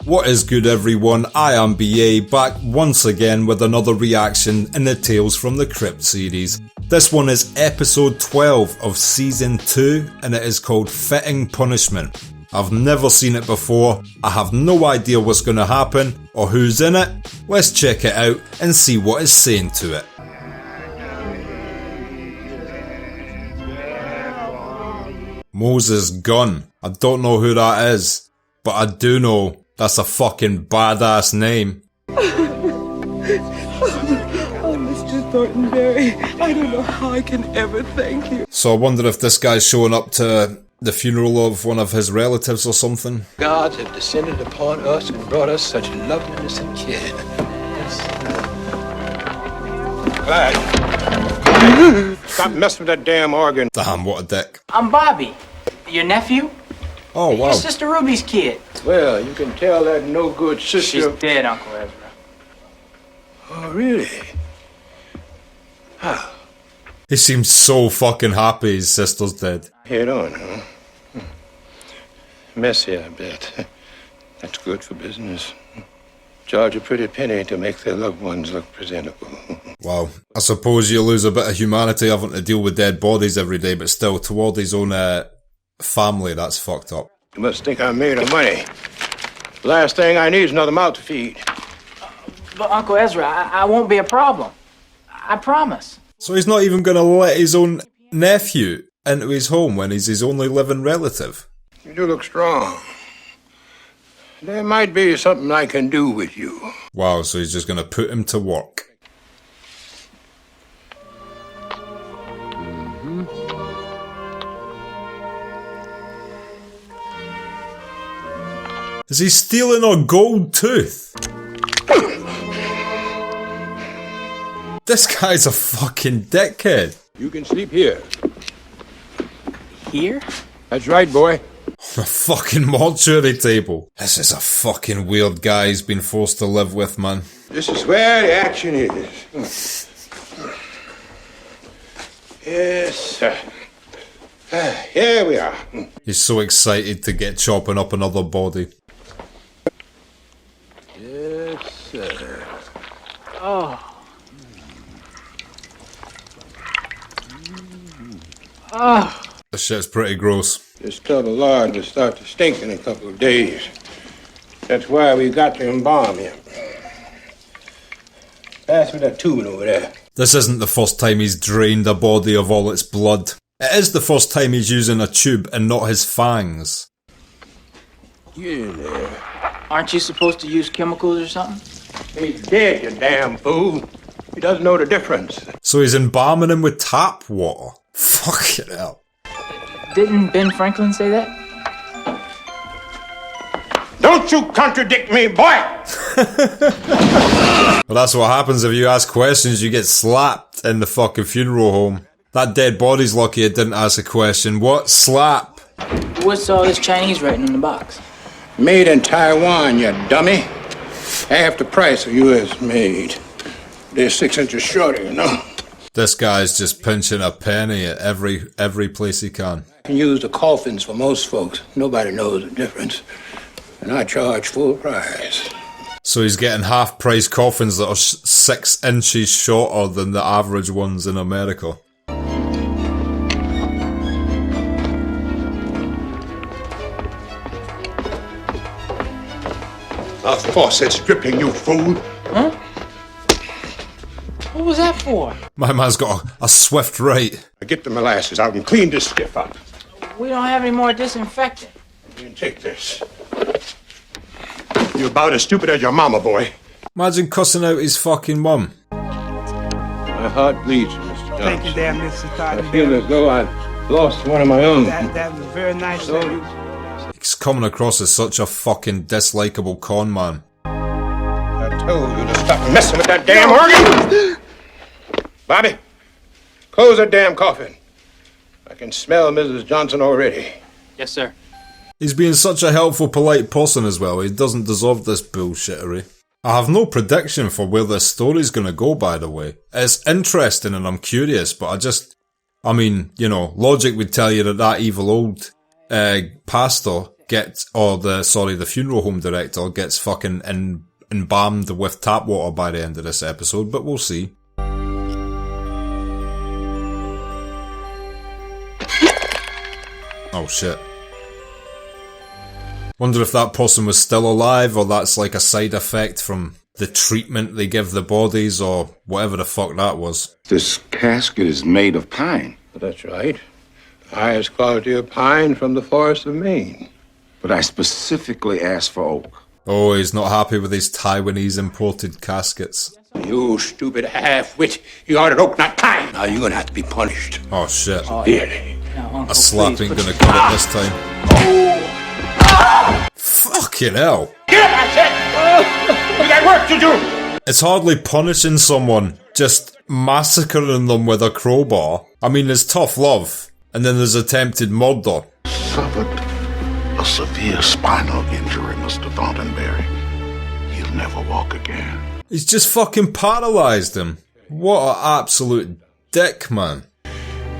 What is good everyone, I am BA, back once again with another reaction in the Tales from the Crypt series. This one is episode 12 of season 2 and it is called Fitting Punishment. I've never seen it before, I have no idea what's going to happen or who's in it. Let's check it out and see what it's saying to it. Moses Gunn. I don't know who that is, but I do know that's a fucking badass name. Oh, Mr. Thorntonberry, I don't know how I can ever thank you. So I wonder if this guy's showing up to the funeral of one of his relatives or something. Gods have descended upon us and brought us such loveliness and kin. Clyde, stop messing with that damn organ. Damn, what a dick. I'm Bobby, your nephew. Oh, wow. Your sister Ruby's kid. Well, you can tell that no good sister. She's dead, Uncle Ezra. Oh, really? How? He seems so fucking happy his sister's dead. Head on, huh? Messy, I bet. That's good for business. Charge a pretty penny to make their loved ones look presentable. Wow. I suppose you lose a bit of humanity having to deal with dead bodies every day, but still, toward his own family, that's fucked up. You must think I'm made of money. Last thing I need is another mouth to feed. But Uncle Ezra, I won't be a problem. I promise. So he's not even going to let his own nephew into his home when he's his only living relative? You do look strong. There might be something I can do with you. Wow, so he's just going to put him to work. Is he stealing our gold tooth? This guy's a fucking dickhead. You can sleep here. Here? That's right, boy. A fucking mortuary table. This is a fucking weird guy he's been forced to live with, man. This is where the action is. Yes, sir. Here we are. He's so excited to get chopping up another body. Yes, sir. Oh. Oh. This shit's pretty gross. This tub of lard will start to stink in a couple of days. That's why we got to embalm him. Pass me that tubing over there. This isn't the first time he's drained a body of all its blood. It is the first time he's using a tube and not his fangs. Get in there. Aren't you supposed to use chemicals or something? He's dead, you damn fool. He doesn't know the difference. So he's embalming him with tap water. Fucking hell. Didn't Ben Franklin say that? Don't you contradict me, boy! Well, that's what happens if you ask questions, you get slapped in the fucking funeral home. That dead body's lucky it didn't ask a question. What? Slap? What's all this Chinese writing on the box? Made in Taiwan, you dummy. Half the price of U.S. made. They're 6 inches shorter, you know. This guy's just pinching a penny at every place he can. I can use the coffins for most folks. Nobody knows the difference. And I charge full price. So he's getting half-price coffins that are 6 inches shorter than the average ones in America. A faucet stripping, you fool. Huh? What was that for? My man's got a swift right. Get the molasses out and clean this stiff up. We don't have any more disinfectant. You can take this. You're about as stupid as your mama, boy. Imagine cussing out his fucking mum. My heart bleeds, Mr. Johnson. Thank you there, Mr. I feel as though I've lost one of my own. That was very nice of you. He's coming across as such a fucking dislikable con man. I told you to stop messing with that damn organ! Bobby, close that damn coffin. I can smell Mrs. Johnson already. Yes, sir. He's being such a helpful, polite person as well. He doesn't deserve this bullshittery. I have no prediction for where this story's gonna go, by the way. It's interesting and I'm curious, but I mean, you know, logic would tell you that evil old pastor the funeral home director gets fucking embalmed with tap water by the end of this episode, but we'll see. Oh shit. Wonder if that person was still alive, or that's like a side effect from the treatment they give the bodies, or whatever the fuck that was. This casket is made of pine. That's right. Highest quality of pine from the forest of Maine. But I specifically asked for oak. Oh, he's not happy with these Taiwanese imported caskets. You stupid half-wit. You ordered oak, not pine. Now you're gonna have to be punished. Oh shit. Really? Now, Uncle, A slap please, ain't put gonna your- cut it this time. Fucking hell. Get up, I said! We got work to do! It's hardly punishing someone, just massacring them with a crowbar. I mean, there's tough love, and then there's attempted murder. Suffered a severe spinal injury, Mr. Thorntonberry. He'll never walk again. He's just fucking paralysed him. What an absolute dick, man.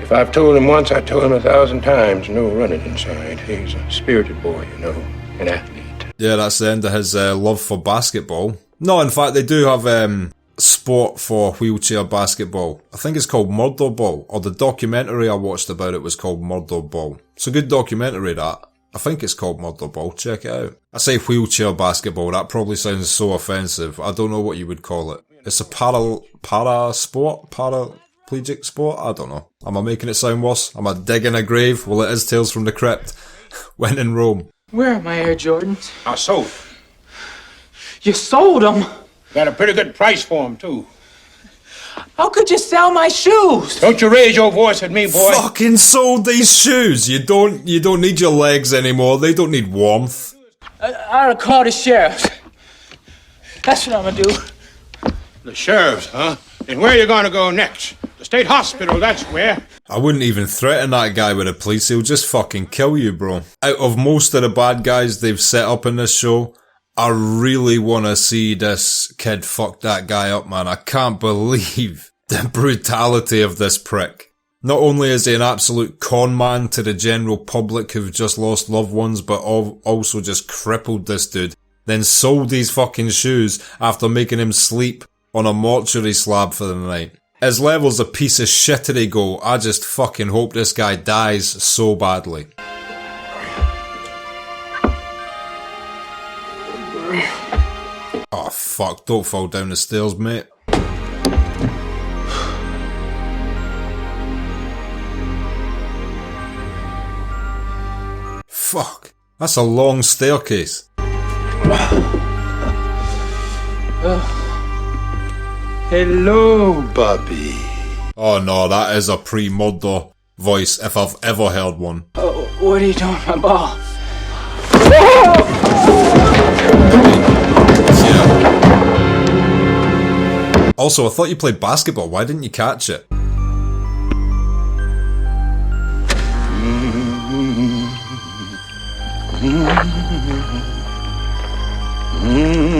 If I've told him once, I told him 1,000 times. No running inside. He's a spirited boy, you know, an athlete. Yeah, that's the end of his love for basketball. No, in fact, they do have sport for wheelchair basketball. I think it's called Murder Ball, or the documentary I watched about it was called Murder Ball. It's a good documentary, that. I think it's called Murder Ball. Check it out. I say wheelchair basketball. That probably sounds so offensive. I don't know what you would call it. It's a para sport? Paraplegic sport? I don't know. Am I making it sound worse? Am I digging a grave? Well, it is Tales from the Crypt. When in Rome. Where are my Air Jordans? I sold. You sold them? Got a pretty good price for them, too. How could you sell my shoes? Don't you raise your voice at me, boy. Fucking sold these shoes. You don't need your legs anymore. They don't need warmth. I ought to call the sheriff. That's what I'm gonna do. The sheriff's, huh? And where are you gonna go next? The state hospital, that's where. I wouldn't even threaten that guy with the police. He'll just fucking kill you, bro. Out of most of the bad guys they've set up in this show, I really want to see this kid fuck that guy up, man. I can't believe the brutality of this prick. Not only is he an absolute con man to the general public who've just lost loved ones, but also just crippled this dude. Then sold these fucking shoes after making him sleep on a mortuary slab for the night. His level's a piece of shittery go. I just fucking hope this guy dies so badly. Oh fuck, don't fall down the stairs, mate. Fuck, that's a long staircase. Hello, Bobby. Oh no, that is a pre-murder voice if I've ever heard one. Oh, what are you doing with my ball? Yeah. Also, I thought you played basketball. Why didn't you catch it?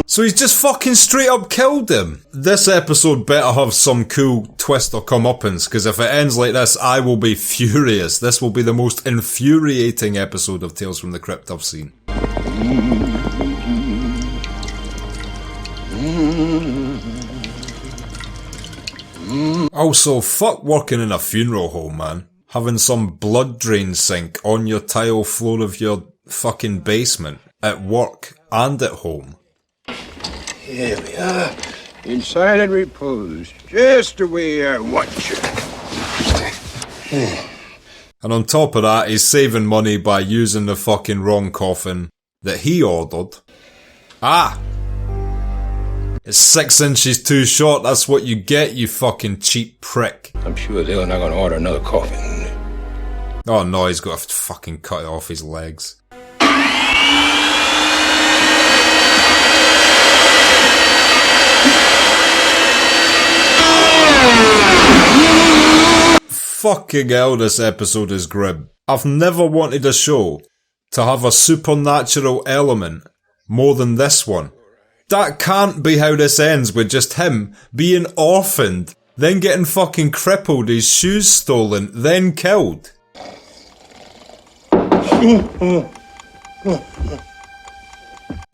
So he's just fucking straight up killed him. This episode better have some cool twist or comeuppance, because if it ends like this, I will be furious. This will be the most infuriating episode of Tales from the Crypt I've seen. Also, fuck working in a funeral home, man. Having some blood drain sink on your tile floor of your fucking basement, at work and at home. Here we are, in silent repose, just the way I want you. And on top of that, he's saving money by using the fucking wrong coffin that he ordered. Ah! It's 6 inches too short, that's what you get, you fucking cheap prick. I'm sure they're not gonna order another coffin. Oh no, he's got to fucking cut it off his legs. Fucking hell, this episode is grim. I've never wanted a show to have a supernatural element more than this one. That can't be how this ends, with just him being orphaned, then getting fucking crippled, his shoes stolen, then killed.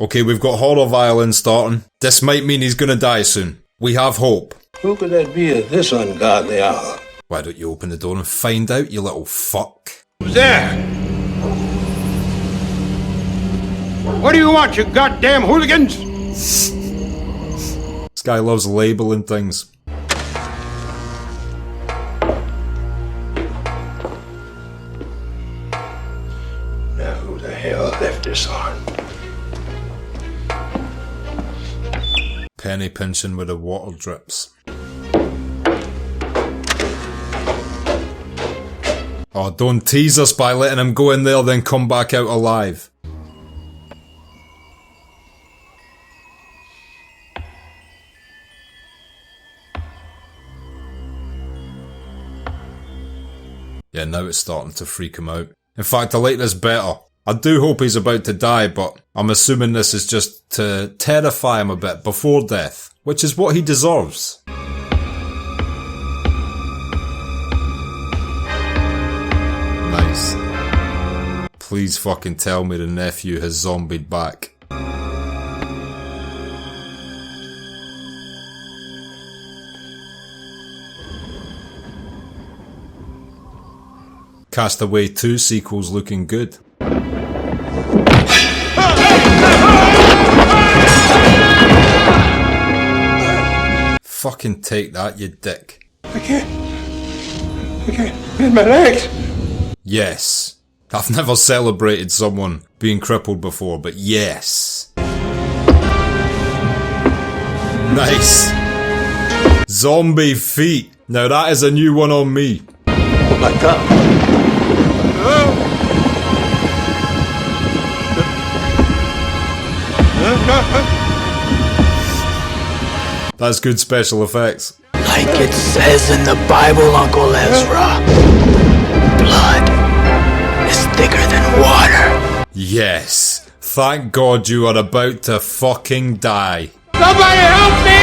Okay, we've got horror violin starting. This might mean he's gonna die soon. We have hope. Who could that be at this ungodly hour? Why don't you open the door and find out, you little fuck? Who's there? What do you want, you goddamn hooligans? This guy loves labeling things. Now who the hell left this on? Penny pinching with the water drips. Oh, don't tease us by letting him go in there then come back out alive. Yeah, now it's starting to freak him out. In fact, I like this better. I do hope he's about to die, but I'm assuming this is just to terrify him a bit before death, which is what he deserves. Nice. Please fucking tell me the nephew has zombied back. Castaway 2 sequel's looking good. Fucking take that, you dick. I can't bend my legs. Yes. I've never celebrated someone being crippled before, but yes. Nice. Zombie feet. Now that is a new one on me. Oh my God. That's good special effects. Like it says in the Bible, Uncle Ezra, blood is thicker than water. Yes. Thank God you are about to fucking die. Somebody help me!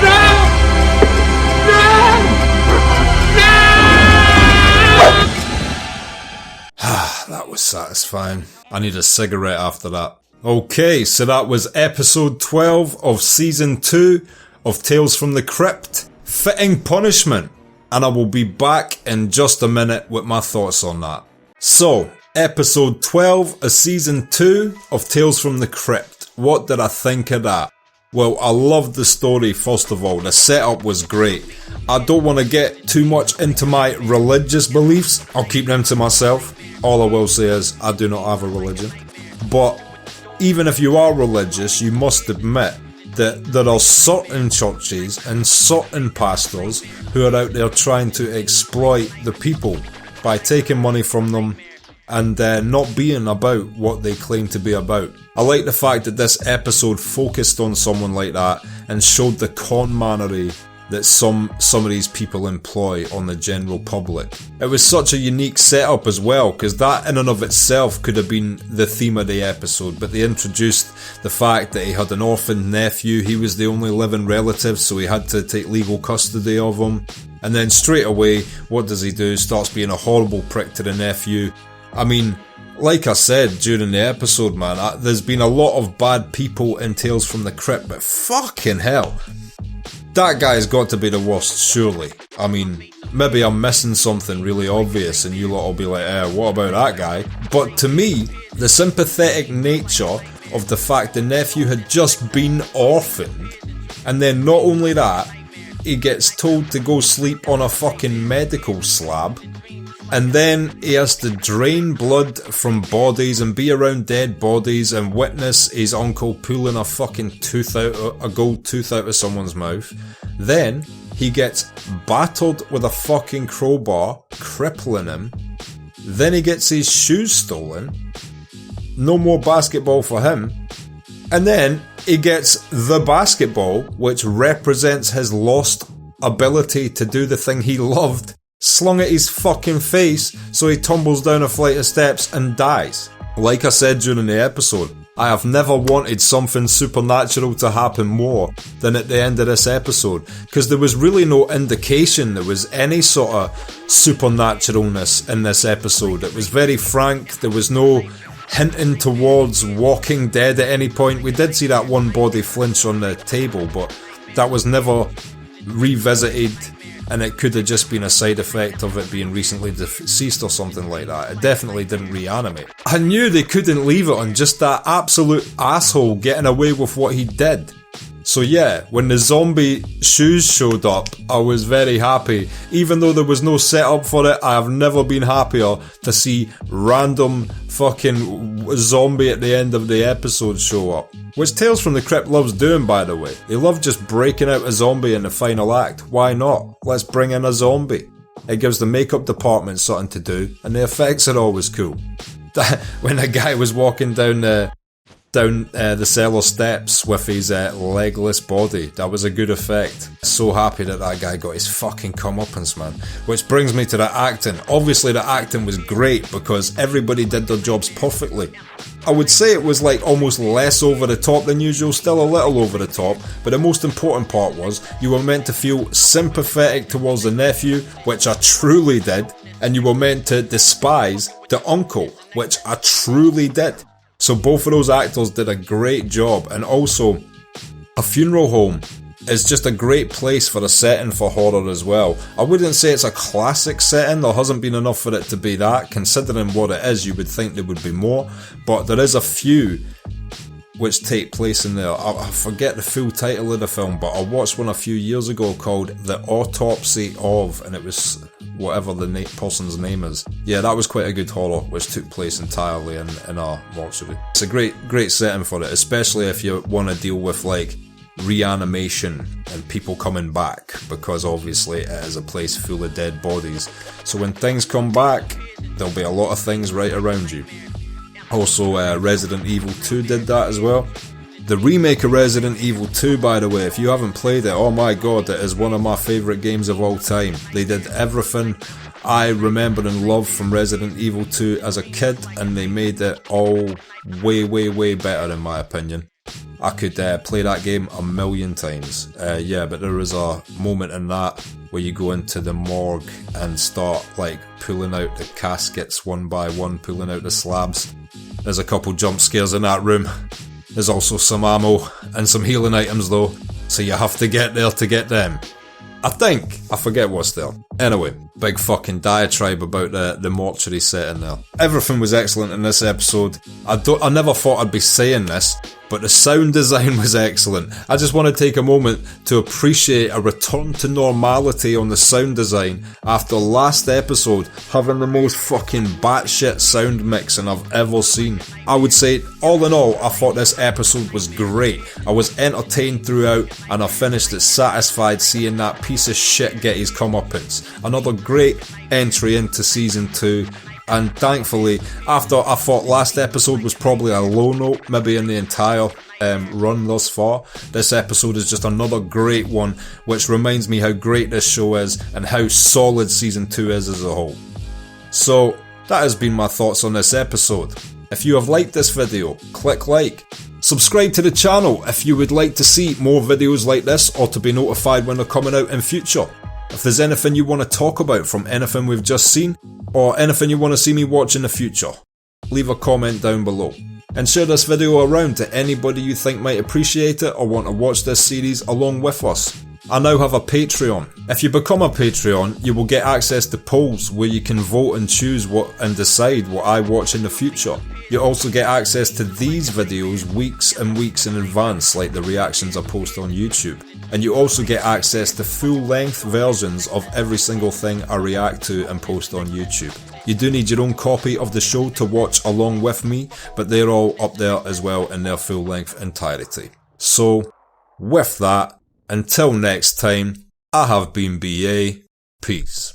No! That was satisfying. I need a cigarette after that. Okay, so that was episode 12 of season 2 of Tales from the Crypt. Fitting punishment. And I will be back in just a minute with my thoughts on that. So, episode 12 of season 2 of Tales from the Crypt. What did I think of that? Well, I loved the story first of all. The setup was great. I don't want to get too much into my religious beliefs. I'll keep them to myself. All I will say is, I do not have a religion. But even if you are religious, you must admit that there are certain churches and certain pastors who are out there trying to exploit the people by taking money from them and not being about what they claim to be about. I like the fact that this episode focused on someone like that and showed the con mannery that some of these people employ on the general public. It was such a unique setup as well, because that in and of itself could have been the theme of the episode, but they introduced the fact that he had an orphaned nephew. He was the only living relative, so he had to take legal custody of him. And then straight away, what does he do? Starts being a horrible prick to the nephew. I mean, like I said during the episode, man, there's been a lot of bad people in Tales from the Crypt, but fucking hell, that guy's got to be the worst, surely. I mean, maybe I'm missing something really obvious and you lot will be like, what about that guy? But to me, the sympathetic nature of the fact the nephew had just been orphaned, and then not only that, he gets told to go sleep on a fucking medical slab, and then he has to drain blood from bodies and be around dead bodies and witness his uncle pulling a fucking gold tooth out of someone's mouth. Then he gets battered with a fucking crowbar, crippling him. Then he gets his shoes stolen. No more basketball for him. And then he gets the basketball, which represents his lost ability to do the thing he loved, slung at his fucking face, so he tumbles down a flight of steps and dies. Like I said during the episode, I have never wanted something supernatural to happen more than at the end of this episode, because there was really no indication there was any sort of supernaturalness in this episode. It was very frank, there was no hinting towards Walking Dead at any point. We did see that one body flinch on the table, but that was never revisited, and it could have just been a side effect of it being recently deceased or something like that. It definitely didn't reanimate. I knew they couldn't leave it on just that absolute asshole getting away with what he did. So yeah, when the zombie shoes showed up, I was very happy. Even though there was no setup for it, I have never been happier to see random fucking zombie at the end of the episode show up. Which Tales from the Crypt loves doing, by the way. They love just breaking out a zombie in the final act. Why not? Let's bring in a zombie. It gives the makeup department something to do, and the effects are always cool. When a guy was walking down the cellar steps with his legless body, that was a good effect. So happy that guy got his fucking comeuppance, man. Which brings me to the acting. Obviously the acting was great because everybody did their jobs perfectly. I would say it was like almost less over the top than usual, still a little over the top, but the most important part was you were meant to feel sympathetic towards the nephew, which I truly did, and you were meant to despise the uncle, which I truly did. So both of those actors did a great job, and also a funeral home is just a great place for a setting for horror as well. I wouldn't say it's a classic setting, there hasn't been enough for it to be that. Considering what it is, you would think there would be more, but there is a few which take place in there. I forget the full title of the film, but I watched one a few years ago called The Autopsy Of, and it was whatever the person's name is. Yeah, that was quite a good horror, which took place entirely in our mortuary. It's a great setting for it, especially if you want to deal with like reanimation and people coming back, because obviously it is a place full of dead bodies. So when things come back, there'll be a lot of things right around you. Also, Resident Evil 2 did that as well. The remake of Resident Evil 2, by the way, if you haven't played it, oh my god, it is one of my favourite games of all time. They did everything I remember and love from Resident Evil 2 as a kid, and they made it all way better in my opinion. I could play that game a million times. Yeah, but there is a moment in that where you go into the morgue and start like pulling out the caskets one by one, pulling out the slabs. There's a couple jump scares in that room. There's also some ammo and some healing items though, so you have to get there to get them. I forget what's there. Anyway, big fucking diatribe about the mortuary setting there. Everything was excellent in this episode. I never thought I'd be saying this, but the sound design was excellent. I just want to take a moment to appreciate a return to normality on the sound design after last episode having the most fucking batshit sound mixing I've ever seen. I would say, all in all, I thought this episode was great. I was entertained throughout, and I finished it satisfied seeing that piece of shit get his comeuppance. Another great entry into season 2. And thankfully, after I thought last episode was probably a low note, maybe in the entire run thus far, this episode is just another great one, which reminds me how great this show is and how solid season 2 is as a whole. So, that has been my thoughts on this episode. If you have liked this video, click like. Subscribe to the channel if you would like to see more videos like this or to be notified when they're coming out in future. If there's anything you want to talk about from anything we've just seen, or anything you want to see me watch in the future, leave a comment down below. And share this video around to anybody you think might appreciate it or want to watch this series along with us. I now have a Patreon. If you become a Patreon, you will get access to polls where you can vote and choose what and decide what I watch in the future. You also get access to these videos weeks and weeks in advance, like the reactions I post on YouTube. And you also get access to full-length versions of every single thing I react to and post on YouTube. You do need your own copy of the show to watch along with me, but they're all up there as well in their full-length entirety. So, with that, until next time, I have been BA, peace.